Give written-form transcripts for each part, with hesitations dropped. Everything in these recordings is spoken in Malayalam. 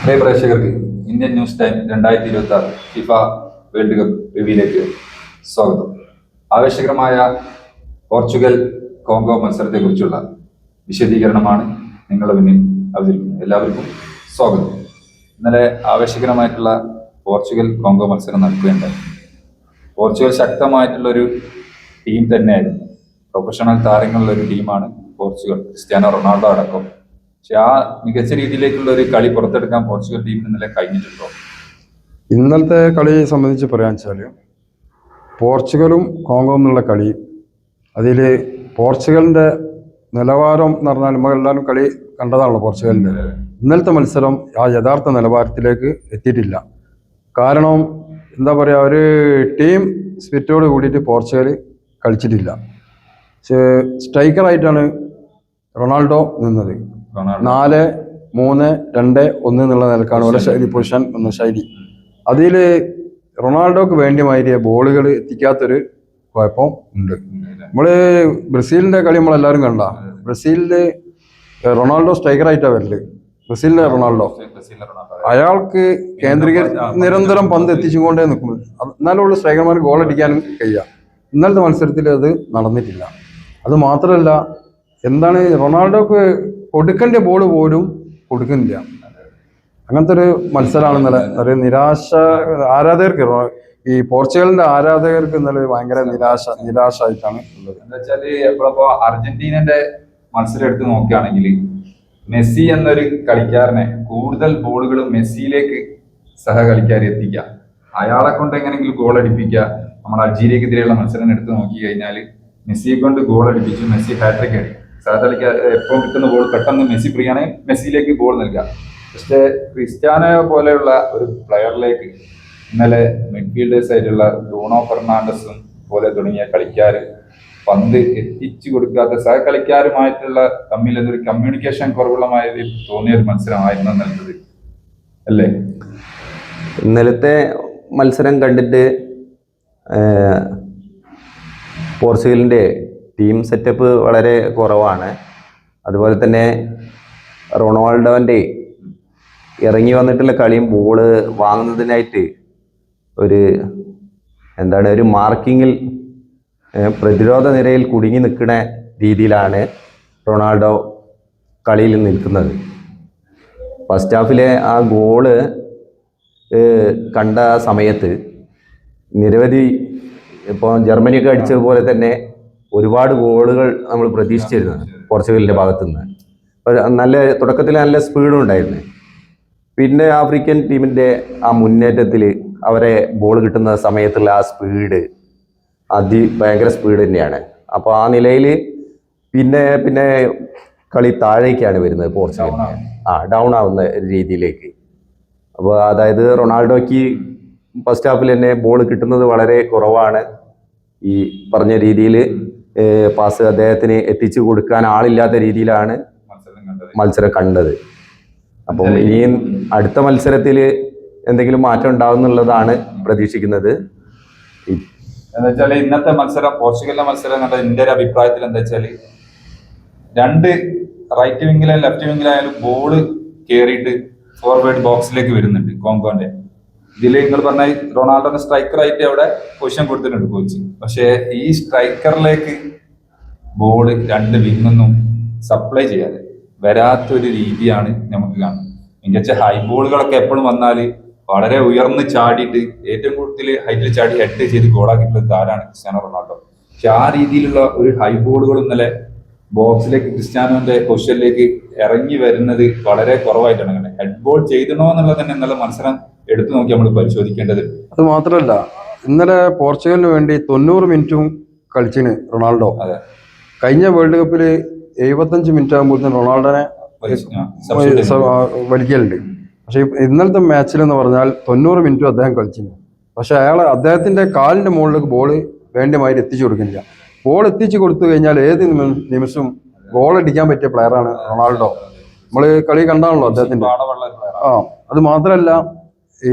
പ്രിയ പ്രേക്ഷകർക്ക് Indian news time 2026 FIFA world cup റിവ്യൂയിലേക്ക് സ്വാഗതം. ആവേശകരമായ പോർച്ചുഗൽ കോങ്കോ മത്സരത്തെക്കുറിച്ചുള്ള വിശദീകരണമാണ് നിങ്ങളുടെ മുന്നിൽ അവതരിപ്പിക്കുന്നത്. എല്ലാവർക്കും സ്വാഗതം. ഇന്നലെ ആവേശകരമായിട്ടുള്ള പോർച്ചുഗൽ കോങ്കോ മത്സരം നടക്കുകയുണ്ടായി. പോർച്ചുഗൽ ശക്തമായിട്ടുള്ളൊരു ടീം തന്നെയായിരുന്നു. പ്രൊഫഷണൽ താരങ്ങളുള്ള ഒരു ടീമാണ് പോർച്ചുഗൽ, ക്രിസ്ത്യാനോ റൊണാൾഡോ അടക്കം. പക്ഷെ ആ മികച്ച രീതിയിലേക്കുള്ള ഒരു കളി പുറത്തെടുക്കാൻ പോർച്ചുഗൽ ടീമിന് ഇന്നലെ കഴിഞ്ഞിട്ടുണ്ടോ? ഇന്നലത്തെ കളി സംബന്ധിച്ച് പറയാൻ വെച്ചാൽ പോർച്ചുഗലും കോങ്കോ എന്നുള്ള കളി, അതിൽ പോർച്ചുഗലിൻ്റെ നിലവാരം എന്ന് പറഞ്ഞാൽ നമ്മളെല്ലാവരും കളി കണ്ടതാണല്ലോ. പോർച്ചുഗലിൻ്റെ ഇന്നലത്തെ മത്സരം ആ യഥാർത്ഥ നിലവാരത്തിലേക്ക് എത്തിയിട്ടില്ല. കാരണം എന്താ പറയുക, ഒരു ടീം സ്പിരിറ്റോട് കൂടിയിട്ട് പോർച്ചുഗൽ കളിച്ചിട്ടില്ല. സ്ട്രൈക്കറായിട്ടാണ് റൊണാൾഡോ നിന്നത്. 4-3-2-1 എന്നുള്ള നിലക്കാണ് ഓരോ ശൈലി, പൊസിഷൻ എന്ന ശൈലി. അതിൽ റൊണാൾഡോക്ക് വേണ്ടിയമാതിരിയ ബോളുകൾ എത്തിക്കാത്തൊരു കുഴപ്പം ഉണ്ട്. നമ്മള് ബ്രസീലിന്റെ കളി നമ്മളെല്ലാവരും കണ്ട. ബ്രസീലില് റൊണാൾഡോ സ്ട്രൈക്കറായിട്ടാണ് വരല്. ബ്രസീലിന്റെ റൊണാൾഡോ അയാൾക്ക് നിരന്തരം പന്ത് എത്തിച്ചുകൊണ്ടേ നിൽക്കും. എന്നാലുള്ള സ്ട്രൈക്കർമാർ ഗോൾ അടിക്കാനും കഴിയുക. ഇന്നലത്തെ മത്സരത്തിൽ അത് നടന്നിട്ടില്ല. അത് മാത്രമല്ല, എന്താണ് റൊണാൾഡോക്ക് കൊടുക്കേണ്ട ബോൾ പോലും കൊടുക്കുന്നില്ല. അങ്ങനത്തെ ഒരു മത്സരമാണ് ഇന്നലെ. ഒരു നിരാശ ആരാധകർക്ക്, ഈ പോർച്ചുഗലിന്റെ ആരാധകർക്ക് ഇന്നലെ ഭയങ്കര നിരാശ ആയിട്ടാണ് ഉള്ളത്. എന്താ വെച്ചാല് എപ്പോഴപ്പോ അർജന്റീനന്റെ മത്സരം എടുത്ത് നോക്കുകയാണെങ്കിൽ മെസ്സി എന്നൊരു കളിക്കാരനെ കൂടുതൽ ബോളുകൾ മെസ്സിയിലേക്ക് സഹകളിക്കാരെ എത്തിക്കുക, അയാളെ കൊണ്ട് എങ്ങനെയെങ്കിലും ഗോൾ അടിപ്പിക്കുക. നമ്മൾ അൾജീരിയക്കെതിരെയുള്ള മത്സരം എടുത്ത് നോക്കി കഴിഞ്ഞാൽ മെസ്സിയെ കൊണ്ട് ഗോൾ അടിപ്പിച്ചു, മെസ്സി ഹാട്രിക് അടി. സാധാരണ എപ്പോൾ കിട്ടുന്ന ബോൾ പെട്ടെന്ന് മെസ്സി ഫ്രീ ആണെങ്കിൽ മെസ്സിയിലേക്ക് ബോൾ നൽകുക. പക്ഷേ ക്രിസ്ത്യാനോ പോലെയുള്ള ഒരു പ്ലെയറിലേക്ക് ഇന്നലെ മിഡ്ഫീൽഡേഴ്സ് ആയിട്ടുള്ള ബ്രൂണോ ഫെർണാണ്ടസും പോലെ തുടങ്ങിയ കളിക്കാർ പന്ത് എത്തിച്ചു കൊടുക്കാത്ത സഹകളിക്കാരുമായിട്ടുള്ള തമ്മിൽ എന്നൊരു കമ്മ്യൂണിക്കേഷൻ കുറവുള്ളമായി തോന്നിയ ഒരു മത്സരമായിരുന്നു നൽകുന്നത് അല്ലേ? ഇന്നലത്തെ മത്സരം കണ്ടിട്ട് പോർച്ചുഗലിൻ്റെ ടീം സെറ്റപ്പ് വളരെ കുറവാണ്. അതുപോലെ തന്നെ റൊണാൾഡോൻ്റെ ഇറങ്ങി വന്നിട്ടുള്ള കളിയും ബോള് വാങ്ങുന്നതിനായിട്ട് ഒരു മാർക്കിങ്ങിൽ പ്രതിരോധ നിരയിൽ കുടുങ്ങി നിൽക്കുന്ന രീതിയിലാണ് റൊണാൾഡോ കളിയിൽ നിൽക്കുന്നത്. ഫസ്റ്റ് ഹാഫിലെ ആ ഗോള് കണ്ട സമയത്ത് നിരവധി, ഇപ്പോൾ ജർമ്മനിയൊക്കെ അടിച്ചതുപോലെ തന്നെ ഒരുപാട് ഗോളുകൾ നമ്മൾ പ്രതീക്ഷിച്ചിരുന്നു പോർച്ചുഗലിൻ്റെ ഭാഗത്തുനിന്ന്. നല്ല തുടക്കത്തിൽ നല്ല സ്പീഡും ഉണ്ടായിരുന്നു. പിന്നെ ആഫ്രിക്കൻ ടീമിൻ്റെ ആ മുന്നേറ്റത്തിൽ അവരെ ബോൾ കിട്ടുന്ന സമയത്തുള്ള ആ സ്പീഡ് ഭയങ്കര സ്പീഡ് തന്നെയാണ്. അപ്പോൾ ആ നിലയിൽ പിന്നെ കളി താഴേക്കാണ് വരുന്നത് പോർച്ചുഗലിന്, ഡൗൺ ആവുന്ന രീതിയിലേക്ക്. അപ്പോൾ അതായത് റൊണാൾഡോയ്ക്ക് ഫസ്റ്റ് ഹാഫിൽ തന്നെ ബോൾ കിട്ടുന്നത് വളരെ കുറവാണ്. ഈ പറഞ്ഞ രീതിയിൽ പാസ് അദ്ദേഹത്തിന് എത്തിച്ചു കൊടുക്കാൻ ആളില്ലാത്ത രീതിയിലാണ് മത്സരം കണ്ടത്. അപ്പം ഇനിയും അടുത്ത മത്സരത്തിൽ എന്തെങ്കിലും മാറ്റം ഉണ്ടാവും എന്നുള്ളതാണ് പ്രതീക്ഷിക്കുന്നത്. എന്താ വെച്ചാൽ ഇന്നത്തെ മത്സരം, പോർച്ചുഗലിന്റെ മത്സരം കണ്ട എൻ്റെ ഒരു അഭിപ്രായത്തിൽ എന്താ വെച്ചാൽ, രണ്ട് റൈറ്റ് വിങ്ങിലായാലും ലെഫ്റ്റ് വിങ്ങിലായാലും ബോള് കയറിയിട്ട് ഫോർവേഡ് ബോക്സിലേക്ക് വരുന്നുണ്ട് കോങ്കോന്റെ. ഇതിൽ നിങ്ങൾ പറഞ്ഞ റൊണാൾഡോന് സ്ട്രൈക്കറായിട്ട് അവിടെ പൊസിഷൻ കൊടുത്തിട്ടുണ്ട് കോച്ച്. പക്ഷേ ഈ സ്ട്രൈക്കറിലേക്ക് ബോള് രണ്ട് വിങ്ങൊന്നും സപ്ലൈ ചെയ്യാതെ വരാത്തൊരു രീതിയാണ് നമുക്ക് കാണുന്നത്. മികച്ച ഹൈ ബോളുകളൊക്കെ എപ്പോഴും വന്നാൽ വളരെ ഉയർന്ന് ചാടിയിട്ട് ഏറ്റവും കൂടുതൽ ഹൈറ്റിൽ ചാടി ഹെഡ് ചെയ്ത് ഗോളാക്കിയിട്ടുള്ള താരാണ് ക്രിസ്ത്യാനോ റൊണാൾഡോ. പക്ഷെ ആ രീതിയിലുള്ള ഒരു ഹൈ ബോളുകൾ ഇന്നലെ ബോക്സിലേക്ക് ക്രിസ്ത്യാനോന്റെ പൊസിഷനിലേക്ക് ഇറങ്ങി വരുന്നത് വളരെ കുറവായിട്ടാണ്. അങ്ങനെ ഹെഡ് ബോൾ ചെയ്തണോ എന്നുള്ളത് തന്നെ ഇന്നലെ മത്സരം എടുത്തു നോക്കി നമ്മൾ പരിശോധിക്കേണ്ടത്. അത് മാത്രമല്ല, ഇന്നലെ പോർച്ചുഗലിന് വേണ്ടി 90 മിനിറ്റും കളിച്ചിന് റൊണാൾഡോ. കഴിഞ്ഞ വേൾഡ് കപ്പിൽ 75 മിനിറ്റ് ആകുമ്പോഴത്തേന് റൊണാൾഡോനെ വലിക്കലുണ്ട്. പക്ഷെ ഇന്നലത്തെ മാച്ചിലെന്ന് പറഞ്ഞാൽ 90 മിനിറ്റും അദ്ദേഹം കളിച്ചിരുന്നു. പക്ഷെ അദ്ദേഹത്തിന്റെ കാലിന്റെ മുകളിലേക്ക് ബോള് വേണ്ടമാതിരി എത്തിച്ചു കൊടുക്കുന്നില്ല. ബോൾ എത്തിച്ചു കൊടുത്തു കഴിഞ്ഞാൽ ഏത് നിമിഷവും ഗോൾ അടിക്കാൻ പറ്റിയ പ്ലെയറാണ് റൊണാൾഡോ. നമ്മൾ കളി കണ്ടാണല്ലോ അദ്ദേഹത്തിന്റെ. അത് മാത്രമല്ല, ഈ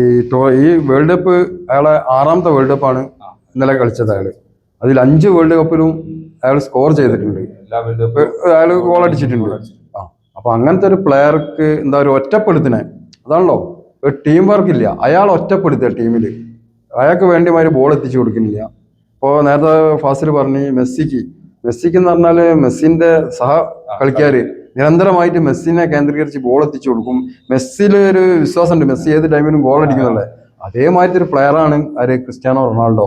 വേൾഡ് കപ്പ് അയാളെ 6ാമത്തെ വേൾഡ് കപ്പാണ് ഇന്നലെ കളിച്ചത്. അതിൽ 5 വേൾഡ് കപ്പിലും അയാൾ സ്കോർ ചെയ്തിട്ടുണ്ട്, അയാൾ ഗോൾ അടിച്ചിട്ടുണ്ട്. അപ്പൊ അങ്ങനത്തെ ഒരു പ്ലെയർക്ക് എന്താ ഒരു ഒറ്റപ്പെടുത്തിനെ അതാണല്ലോ ഒരു ടീം വർക്ക് ഇല്ല. അയാൾ ഒറ്റപ്പെടുത്തുക ടീമിൽ, അയാൾക്ക് വേണ്ടിമാതിരി ബോൾ എത്തിച്ചു കൊടുക്കുന്നില്ല. ഇപ്പോൾ നേരത്തെ ഫാസിൽ പറഞ്ഞ് മെസ്സിക്ക് എന്ന് പറഞ്ഞാൽ മെസ്സിന്റെ സഹ കളിക്കാര് നിരന്തരമായിട്ട് മെസ്സിനെ കേന്ദ്രീകരിച്ച് ബോൾ എത്തിച്ചു കൊടുക്കും. മെസ്സിയിൽ ഒരു വിശ്വാസമുണ്ട്, മെസ്സി ഏത് ടൈമിലും ഗോൾ അടിക്കുന്നുള്ളത്. അതേമാതിരി ഒരു പ്ലെയറാണ് ആര്, ക്രിസ്ത്യാനോ റൊണാൾഡോ.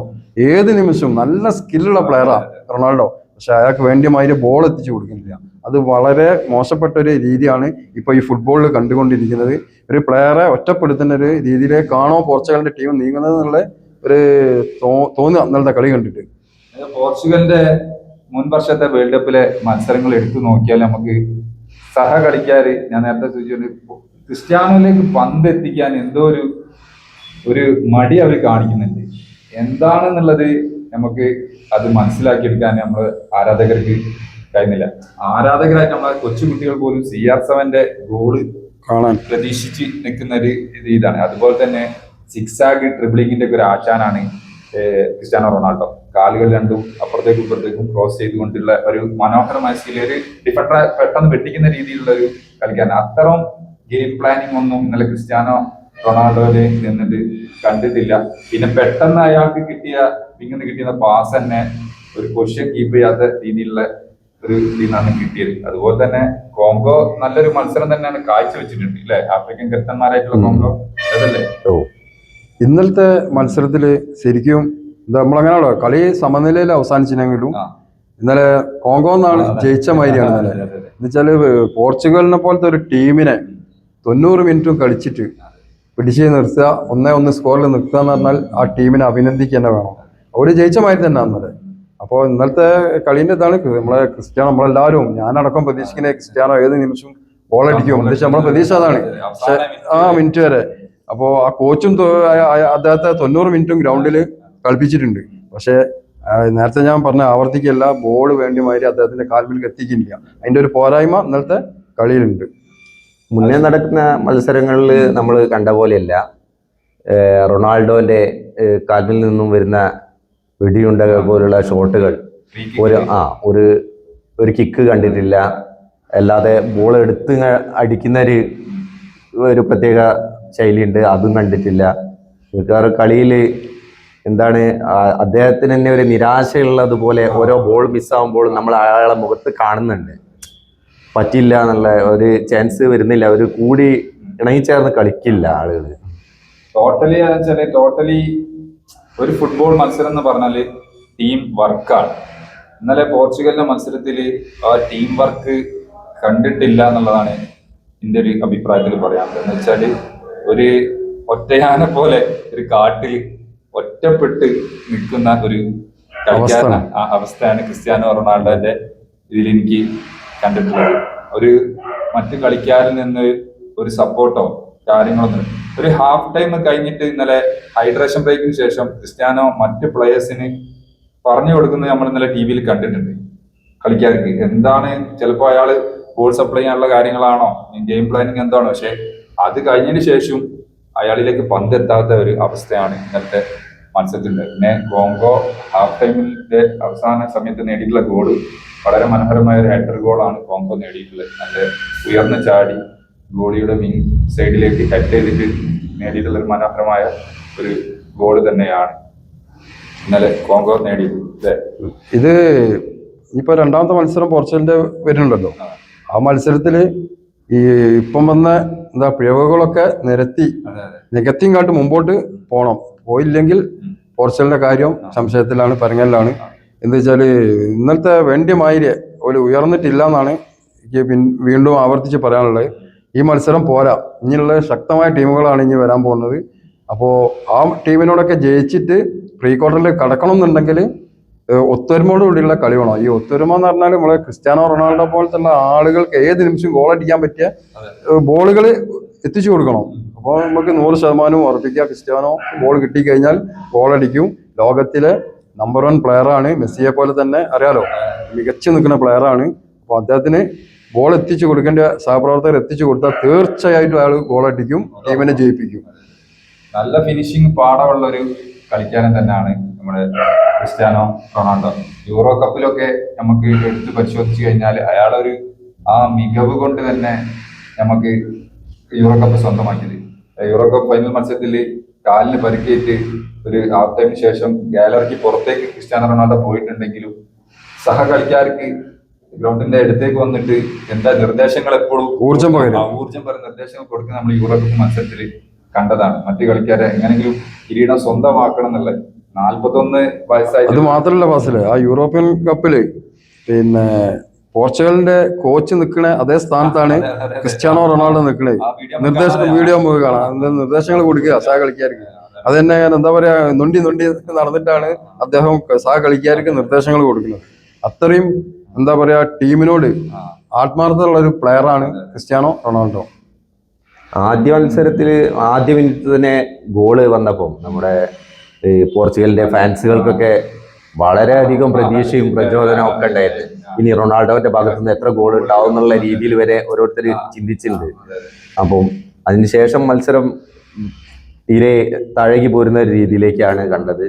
ഏത് നിമിഷവും നല്ല സ്കില്ലുള്ള പ്ലെയറാണ് റൊണാൾഡോ. പക്ഷെ അയാൾക്ക് വേണ്ടിയമാതിരി ബോൾ എത്തിച്ചു കൊടുക്കുന്നില്ല. അത് വളരെ മോശപ്പെട്ട ഒരു രീതിയാണ് ഇപ്പൊ ഈ ഫുട്ബോളിൽ കണ്ടുകൊണ്ടിരിക്കുന്നത്. ഒരു പ്ലെയറെ ഒറ്റപ്പെടുത്തുന്ന ഒരു രീതിയിലേക്കാണോ പോർച്ചുഗലിന്റെ ടീം നീങ്ങുന്നത് എന്നുള്ള ഒരു തോന്നുക ഇന്നലത്തെ കളി കണ്ടിട്ട്. പോർച്ചുഗലിന്റെ മുൻ വർഷത്തെ വേൾഡ് കപ്പിലെ മത്സരങ്ങൾ എടുത്തു നോക്കിയാൽ നമുക്ക് കളിക്കാര്, ഞാൻ നേരത്തെ സൂചിച്ചിട്ടുണ്ട്, ക്രിസ്ത്യാനോയിലേക്ക് പന്ത് എത്തിക്കാൻ എന്തോ ഒരു മടി അവർ കാണിക്കുന്നുണ്ട്. എന്താണെന്നുള്ളത് നമുക്ക് അത് മനസ്സിലാക്കിയെടുക്കാൻ നമ്മൾ ആരാധകർക്ക് കഴിയുന്നില്ല. ആരാധകരായിട്ട് നമ്മളെ കൊച്ചുകുട്ടികൾ പോലും CR7 ഗോള് കാണാൻ പ്രതീക്ഷിച്ച് നിൽക്കുന്ന ഒരു ഇതാണ്. അതുപോലെ തന്നെ സിക്സാഗ് ട്രിബിളിങ്ങിന്റെ ഒക്കെ ഒരു ആശാനാണ് ക്രിസ്ത്യാനോ റൊണാൾഡോ. കാലുകൾ രണ്ടും അപ്പുറത്തേക്കും ഇപ്പുറത്തേക്കും ക്രോസ് ചെയ്തുകൊണ്ടുള്ള ഒരു മനോഹരമായ സ്കില്ല്, ഒരു ഡിഫൻഡറെ പെട്ടെന്ന് വെട്ടിക്കുന്ന രീതിയിലുള്ള ഒരു കളിക്കാരൻ. അത്തരം ഗെയിം പ്ലാനിങ് ഒന്നും ഇന്നലെ ക്രിസ്ത്യാനോ റൊണാൾഡോയില് നിന്നിട്ട് കണ്ടിട്ടില്ല. പിന്നെ പെട്ടെന്ന് അയാൾക്ക് ഇങ്ങനെ കിട്ടിയ പാസ് തന്നെ ഒരു പൊസിഷൻ കീപ്പ് ചെയ്യാത്ത രീതിയിലുള്ള ഒരു ഇതിനാണ് കിട്ടിയത്. അതുപോലെ തന്നെ കോങ്കോ നല്ലൊരു മത്സരം തന്നെയാണ് കാഴ്ചവെച്ചിട്ടുണ്ട് അല്ലെ, ആഫ്രിക്കൻ കരുത്തന്മാരായിട്ടുള്ള കോങ്കോ അതല്ലേ. ഇന്നലത്തെ മത്സരത്തില് ശരിക്കും നമ്മളങ്ങനെയാണല്ലോ, കളി സമനിലയിൽ അവസാനിച്ചില്ലെങ്കിലും ഇന്നലെ കോങ്കോ എന്നാണ് ജയിച്ച മാതിരിയാണ് ഇന്നലെ. എന്നുവെച്ചാല് പോർച്ചുഗലിനെ പോലത്തെ ഒരു ടീമിനെ 90 മിനിറ്റും കളിച്ചിട്ട് പിടിച്ച് നിർത്തുക, 1-1 സ്കോറിൽ നിർത്തുക എന്ന് പറഞ്ഞാൽ ആ ടീമിനെ അഭിനന്ദിക്കുക തന്നെ വേണം. അവര് ജയിച്ച മാതിരി തന്നെ ഇന്നലെ. അപ്പോൾ ഇന്നലത്തെ കളീൻ്റെ ഇതാണ് നമ്മളെ ക്രിസ്ത്യാനോ, നമ്മളെല്ലാവരും ഞാനടക്കം പ്രതീക്ഷിക്കുന്ന ക്രിസ്ത്യാനോ ഏത് നിമിഷം ഗോൾ അടിക്കും. നമ്മളെ പ്രതീക്ഷ അതാണ്. പക്ഷെ മിനിറ്റ് വരെ അപ്പോൾ ആ കോച്ചും അദ്ദേഹത്തെ 90 മിനിറ്റും ഗ്രൗണ്ടിൽ കളിപ്പിച്ചിട്ടുണ്ട്. പക്ഷെ നേരത്തെ ഞാൻ പറഞ്ഞ ആവർത്തിക്കല്ല, ബോൾ വേണ്ടിമാതിരി അദ്ദേഹത്തിന്റെ കാൽമിൽ എത്തിക്കുന്നില്ല. അതിന്റെ ഒരു പോരായ്മ ഇന്നലത്തെ കളിയിലുണ്ട്. മുന്നേ നടക്കുന്ന മത്സരങ്ങളിൽ നമ്മൾ കണ്ട പോലെയല്ല, റൊണാൾഡോന്റെ കാൽമിൽ നിന്നും വരുന്ന വെടിയുണ്ട പോലുള്ള ഷോട്ടുകൾ ഒരു കിക്ക് കണ്ടിട്ടില്ല. അല്ലാതെ ബോൾ എടുത്ത് അടിക്കുന്ന ഒരു പ്രത്യേക ശൈലിയുണ്ട്, അതും കണ്ടിട്ടില്ല. മിക്കവാറും കളിയിൽ എന്താണ് അദ്ദേഹത്തിന് തന്നെ ഒരു നിരാശയുള്ളതുപോലെ ഓരോ ബോൾ മിസ്സാവുമ്പോൾ നമ്മൾ അയാളെ മുഖത്ത് കാണുന്നുണ്ട്. പറ്റില്ല എന്നുള്ള ഒരു ചാൻസ് വരുന്നില്ല, ഒരു കൂടി ഇണങ്ങിച്ചേർന്ന് കളിക്കില്ല ആളുകൾ. ടോട്ടലി ഒരു ഫുട്ബോൾ മത്സരം എന്ന് പറഞ്ഞാല് ടീം വർക്കാണ്. ഇന്നലെ പോർച്ചുഗലിന്റെ മത്സരത്തിൽ ആ ടീം വർക്ക് കണ്ടിട്ടില്ല എന്നുള്ളതാണ് എൻ്റെ ഒരു അഭിപ്രായത്തിൽ പറയാനുള്ളത്. എന്ന് വെച്ചാല് ഒരു ഒറ്റയാനെ പോലെ ഒരു കാട്ടിൽ ഒറ്റപ്പെട്ട് നിൽക്കുന്ന ഒരു കളിക്കാരൻ അവസ്ഥയാണ് ക്രിസ്ത്യാനോ റൊണാൾഡോന്റെ ഇതിൽ എനിക്ക് കണ്ടിട്ടുള്ളത്. ഒരു മറ്റു കളിക്കാരിൽ നിന്ന് ഒരു സപ്പോർട്ടോ കാര്യങ്ങളൊന്നും. ഒരു ഹാഫ് ടൈം കഴിഞ്ഞിട്ട് ഇന്നലെ ഹൈഡ്രേഷൻ ബ്രേക്കിന് ശേഷം ക്രിസ്ത്യാനോ മറ്റ് പ്ലേയേഴ്സിന് പറഞ്ഞു കൊടുക്കുന്നത് നമ്മൾ ഇന്നലെ TV കണ്ടിട്ടുണ്ട്. കളിക്കാർക്ക് എന്താണ്, ചിലപ്പോൾ അയാള് ബോൾ സപ്ലൈ ചെയ്യാനുള്ള കാര്യങ്ങളാണോ, ഗെയിം പ്ലാനിങ് എന്താണോ, പക്ഷെ അത് കഴിഞ്ഞതിന് ശേഷം അയാളിലേക്ക് പന്തെത്താത്ത ഒരു അവസ്ഥയാണ് ഇന്നത്തെ മത്സരത്തിലുണ്ട്. പിന്നെ കോങ്കോ ഹാഫ് ടൈമിന്റെ അവസാന സമയത്ത് നേടിയിട്ടുള്ള ഗോള് വളരെ മനോഹരമായ ഒരു ഹെഡർ ഗോളാണ് കോങ്കോ നേടിയിട്ടുള്ളത്. നല്ല ഉയർന്ന ചാടി ഗോളിയുടെ വിങ് സൈഡിലേക്ക് ഹെഡ് ചെയ്തിട്ട് നേടിയിട്ടുള്ള ഒരു മനോഹരമായ ഒരു ഗോള് തന്നെയാണ് ഇന്നലെ കോങ്കോ നേടിയത്. ഇത് ഇപ്പൊ രണ്ടാമത്തെ മത്സരം പോർച്ചുഗലിന്റെ വരുന്നുണ്ടല്ലോ, ആ മത്സരത്തില് ഈ ഇപ്പം വന്ന പിഴവുകളൊക്കെ നികത്തിയും കാട്ട് മുമ്പോട്ട് പോകണം. പോയില്ലെങ്കിൽ പോർച്ചുഗലിന്റെ കാര്യം സംശയത്തിലാണ്, പരങ്ങലിലാണ്. എന്താ വെച്ചാല് ഇന്നലത്തെ വേണ്ടിയമാതിരി ഒരു ഉയർന്നിട്ടില്ല എന്നാണ് എനിക്ക് വീണ്ടും ആവർത്തിച്ച് പറയാനുള്ളത്. ഈ മത്സരം പോരാ, ഇനിയുള്ള ശക്തമായ ടീമുകളാണ് ഇനി വരാൻ പോകുന്നത്. അപ്പോൾ ആ ടീമിനോടൊക്കെ ജയിച്ചിട്ട് പ്രീ ക്വാർട്ടറിൽ കടക്കണം എന്നുണ്ടെങ്കിൽ ഒത്തൊരുമയോടുകൂടിയുള്ള കളി വേണം. ഈ ഒത്തൊരുമ എന്ന് പറഞ്ഞാൽ നമ്മളെ ക്രിസ്ത്യാനോ റൊണാൾഡോ പോലത്തുള്ള ആളുകൾക്ക് ഏത് നിമിഷം ഗോൾ അടിക്കാൻ പറ്റിയ ബോളുകൾ എത്തിച്ചു കൊടുക്കണം. അപ്പോൾ നമുക്ക് 100% ഉറപ്പിക്കുക, ക്രിസ്ത്യാനോ ബോൾ കിട്ടിക്കഴിഞ്ഞാൽ ഗോളടിക്കും. ലോകത്തിലെ നമ്പർ 1 പ്ലെയറാണ്. മെസ്സിയെ പോലെ തന്നെ അറിയാലോ, മികച്ചു നിൽക്കുന്ന പ്ലെയറാണ്. അപ്പോൾ അദ്ദേഹത്തിന് ബോൾ എത്തിച്ചു കൊടുക്കേണ്ട സഹപ്രവർത്തകർ എത്തിച്ചു കൊടുത്താൽ തീർച്ചയായിട്ടും അയാൾ ഗോളടിക്കും, ടീമിനെ ജയിപ്പിക്കും. നല്ല ഫിനിഷിംഗ് പാടമുള്ള ഒരു കളിക്കാരൻ തന്നെയാണ് നമ്മുടെ ക്രിസ്ത്യാനോ റൊണാൾഡോ. യൂറോ കപ്പിലൊക്കെ നമുക്ക് എടുത്ത് പരിശോധിച്ചു കഴിഞ്ഞാൽ അയാളൊരു ആ മികവ് കൊണ്ട് തന്നെ നമുക്ക് യൂറോ കപ്പ് സ്വന്തമാക്കിയത്. യൂറോ കപ്പ് ഫൈനൽ മത്സരത്തിൽ കാലിന് പരിക്കേറ്റ് ഒരു ഹാഫ് ടൈമിന് ശേഷം ഗാലറിക്ക് പുറത്തേക്ക് ക്രിസ്ത്യാനോ റൊണാൾഡോ പോയിട്ടുണ്ടെങ്കിലും സഹകളിക്കാർക്ക് ഗ്രൗണ്ടിന്റെ അടുത്തേക്ക് വന്നിട്ട് എന്താ നിർദ്ദേശങ്ങൾ എപ്പോഴും ഊർജ്ജം പകരും. ഊർജ്ജം പകരുന്ന നിർദ്ദേശങ്ങൾ കൊടുക്കുന്ന നമ്മൾ യൂറോ കപ്പ് മത്സരത്തിൽ കണ്ടതാണ്. മറ്റു കളിക്കാരെ എങ്ങനെങ്കിലും കിരീടം സ്വന്തമാക്കണം എന്നുള്ളത് 41 വയസ്സായി. അത് മാത്രല്ല ഫാസില്, ആ യൂറോപ്യൻ കപ്പില് പിന്നെ പോർച്ചുഗലിന്റെ കോച്ച് നിൽക്കണ അതേ സ്ഥാനത്താണ് ക്രിസ്ത്യാനോ റൊണാൾഡോ നിൽക്കണേ. വീഡിയോ നമുക്ക് കാണാം. നിർദ്ദേശങ്ങൾ കൊടുക്കുക സഹ കളിക്കാർക്ക്. അത് തന്നെ എന്താ പറയാ, നൊണ്ടി നടന്നിട്ടാണ് അദ്ദേഹം സഹ കളിക്കാർക്ക് നിർദ്ദേശങ്ങൾ കൊടുക്കുന്നത്. അത്രയും എന്താ പറയാ ടീമിനോട് ആത്മാർത്ഥമുള്ള ഒരു പ്ലെയറാണ് ക്രിസ്ത്യാനോ റൊണാൾഡോ. ആദ്യ മത്സരത്തില് ആദ്യ മിനിറ്റ് തന്നെ ഗോള് വന്നപ്പോൾ നമ്മുടെ പോർച്ചുഗലിന്റെ ഫാൻസുകൾക്കൊക്കെ വളരെയധികം പ്രതീക്ഷയും പ്രചോദനവും ഒക്കെ ഉണ്ടായിരുന്നു. ഇനി റൊണാൾഡോന്റെ ഭാഗത്തു നിന്ന് എത്ര ഗോൾ ഉണ്ടാവും എന്നുള്ള രീതിയിൽ വരെ ഓരോരുത്തർ ചിന്തിച്ചിട്ടുണ്ട്. അപ്പം അതിനുശേഷം മത്സരം തീരെ തഴകി പോരുന്ന ഒരു രീതിയിലേക്കാണ് കണ്ടത്.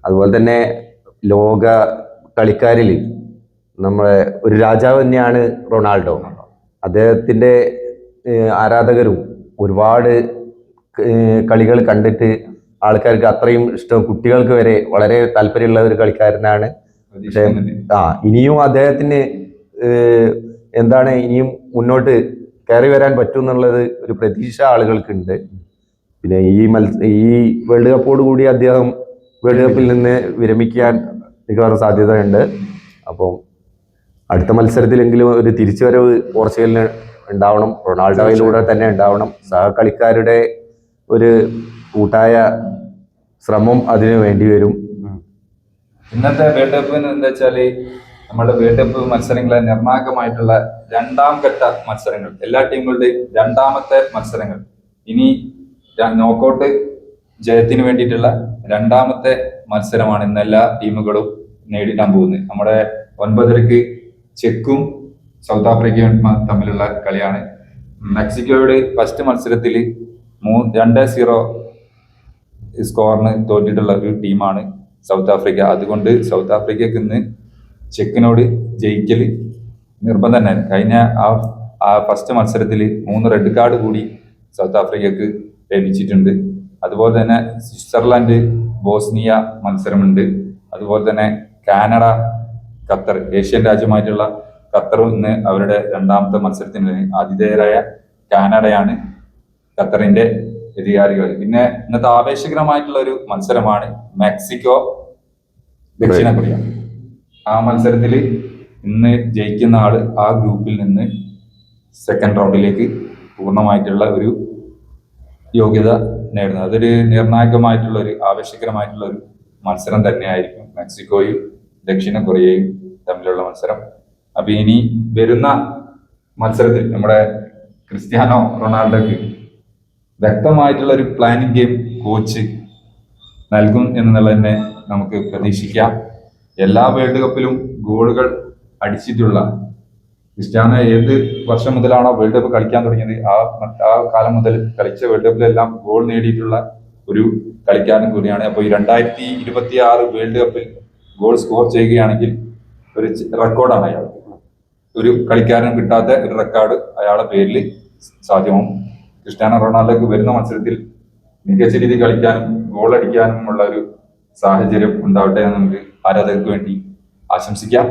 അതുപോലെ തന്നെ ലോക കളിക്കാരിൽ നമ്മളെ ഒരു രാജാവ് തന്നെയാണ് റൊണാൾഡോ. അദ്ദേഹത്തിന്റെ ആരാധകരും ഒരുപാട് കളികൾ കണ്ടിട്ട് ആൾക്കാർക്ക് അത്രയും ഇഷ്ടം, കുട്ടികൾക്ക് വരെ വളരെ താല്പര്യമുള്ള ഒരു കളിക്കാരനാണ്. പക്ഷെ ഇനിയും അദ്ദേഹത്തിന് എന്താണ് ഇനിയും മുന്നോട്ട് കയറി വരാൻ പറ്റും എന്നുള്ളത് ഒരു പ്രതീക്ഷ ആളുകൾക്കുണ്ട്. പിന്നെ ഈ വേൾഡ് കപ്പോട് കൂടി അദ്ദേഹം വേൾഡ് കപ്പിൽ നിന്ന് വിരമിക്കാൻ മിക്കവാറും സാധ്യതയുണ്ട്. അപ്പം അടുത്ത മത്സരത്തിലെങ്കിലും ഒരു തിരിച്ചുവരവ് പോർച്ചുഗലിന് ഉണ്ടാവണം, റൊണാൾഡോയിലൂടെ തന്നെ ഉണ്ടാവണം. സഹകളിക്കാരുടെ ഒരു കൂട്ടായ ശ്രമം അതിന് വേണ്ടി വരും. ഇന്നത്തെ വേൾഡ് കപ്പിന് എന്താ വെച്ചാല് നമ്മുടെ വേൾഡ് കപ്പ് മത്സരങ്ങളെ നിർണായകമായിട്ടുള്ള രണ്ടാം ഘട്ട മത്സരങ്ങൾ, എല്ലാ ടീമുകളുടെയും രണ്ടാമത്തെ മത്സരങ്ങൾ. ഇനി നോക്കൌട്ട് ജയത്തിന് വേണ്ടിയിട്ടുള്ള രണ്ടാമത്തെ മത്സരമാണ് ഇന്ന് എല്ലാ ടീമുകളും നേരിടാൻ പോകുന്നത്. നമ്മുടെ 9:30 ചെക്കും സൗത്ത് ആഫ്രിക്കയും തമ്മിലുള്ള കളിയാണ്. മെക്സിക്കോയുടെ ഫസ്റ്റ് മത്സരത്തിൽ 2-0 സ്കോറിന് തോറ്റിട്ടുള്ള ഒരു ടീമാണ് സൗത്ത് ആഫ്രിക്ക. അതുകൊണ്ട് സൗത്ത് ആഫ്രിക്കക്ക് ഇന്ന് ചെക്കിനോട് ജയിക്കല് നിർബന്ധം തന്നെ. കഴിഞ്ഞ ആ ഫസ്റ്റ് മത്സരത്തിൽ 3 റെഡ് കാർഡ് കൂടി സൗത്ത് ആഫ്രിക്കക്ക് ലഭിച്ചിട്ടുണ്ട്. അതുപോലെ തന്നെ സ്വിറ്റ്സർലൻഡ് ബോസ്നിയ മത്സരമുണ്ട്. അതുപോലെ തന്നെ കാനഡ ഖത്തർ, ഏഷ്യൻ രാജ്യമായിട്ടുള്ള ഖത്തറും ഇന്ന് അവരുടെ രണ്ടാമത്തെ മത്സരത്തിന് ആതിഥേയരായ കാനഡയാണ് ഖത്തറിന്റെ എതിരാളികൾ. പിന്നെ ഇന്നത്തെ ആവേശകരമായിട്ടുള്ള ഒരു മത്സരമാണ് മെക്സിക്കോ ദക്ഷിണ കൊറിയ. ആ മത്സരത്തിൽ ഇന്ന് ജയിക്കുന്ന ആള് ആ ഗ്രൂപ്പിൽ നിന്ന് സെക്കൻഡ് റൗണ്ടിലേക്ക് പൂർണ്ണമായിട്ടുള്ള ഒരു യോഗ്യത നേടുന്നത്. അതൊരു നിർണായകമായിട്ടുള്ള ഒരു ആവേശകരമായിട്ടുള്ള ഒരു മത്സരം തന്നെയായിരിക്കും മെക്സിക്കോയും ദക്ഷിണ കൊറിയയും തമ്മിലുള്ള മത്സരം. അപ്പൊ ഇനി വരുന്ന മത്സരത്തിൽ നമ്മുടെ ക്രിസ്ത്യാനോ റൊണാൾഡോക്ക് വ്യക്തമായിട്ടുള്ള ഒരു പ്ലാനിങ് ഗെയിം കോച്ച് നൽകും എന്നുള്ളത് തന്നെ നമുക്ക് പ്രതീക്ഷിക്കാം. എല്ലാ വേൾഡ് കപ്പിലും ഗോളുകൾ അടിച്ചിട്ടുള്ള ക്രിസ്ത്യാനോ ഏത് വർഷം മുതലാണോ വേൾഡ് കപ്പ് കളിക്കാൻ തുടങ്ങിയത് ആ കാലം മുതൽ കളിച്ച വേൾഡ് കപ്പിലെല്ലാം ഗോൾ നേടിയിട്ടുള്ള ഒരു കളിക്കാരൻ കൂടിയാണ്. അപ്പോൾ ഈ 2026 വേൾഡ് കപ്പിൽ ഗോൾ സ്കോർ ചെയ്യുകയാണെങ്കിൽ ഒരു റെക്കോർഡാണ് അയാൾ. ഒരു കളിക്കാരൻ കിട്ടാത്ത ഒരു റെക്കോർഡ് അയാളുടെ പേരിൽ സാധ്യമാവും. ക്രിസ്ത്യാനോ റൊണാൾഡോക്ക് വരുന്ന മത്സരത്തിൽ മികച്ച രീതിയിൽ കളിക്കാനും ഗോൾ അടിക്കാനും ഉള്ള ഒരു സാഹചര്യം ഉണ്ടാവട്ടെ എന്ന് നമുക്ക് ആരാധകർക്ക് വേണ്ടി ആശംസിക്കാം.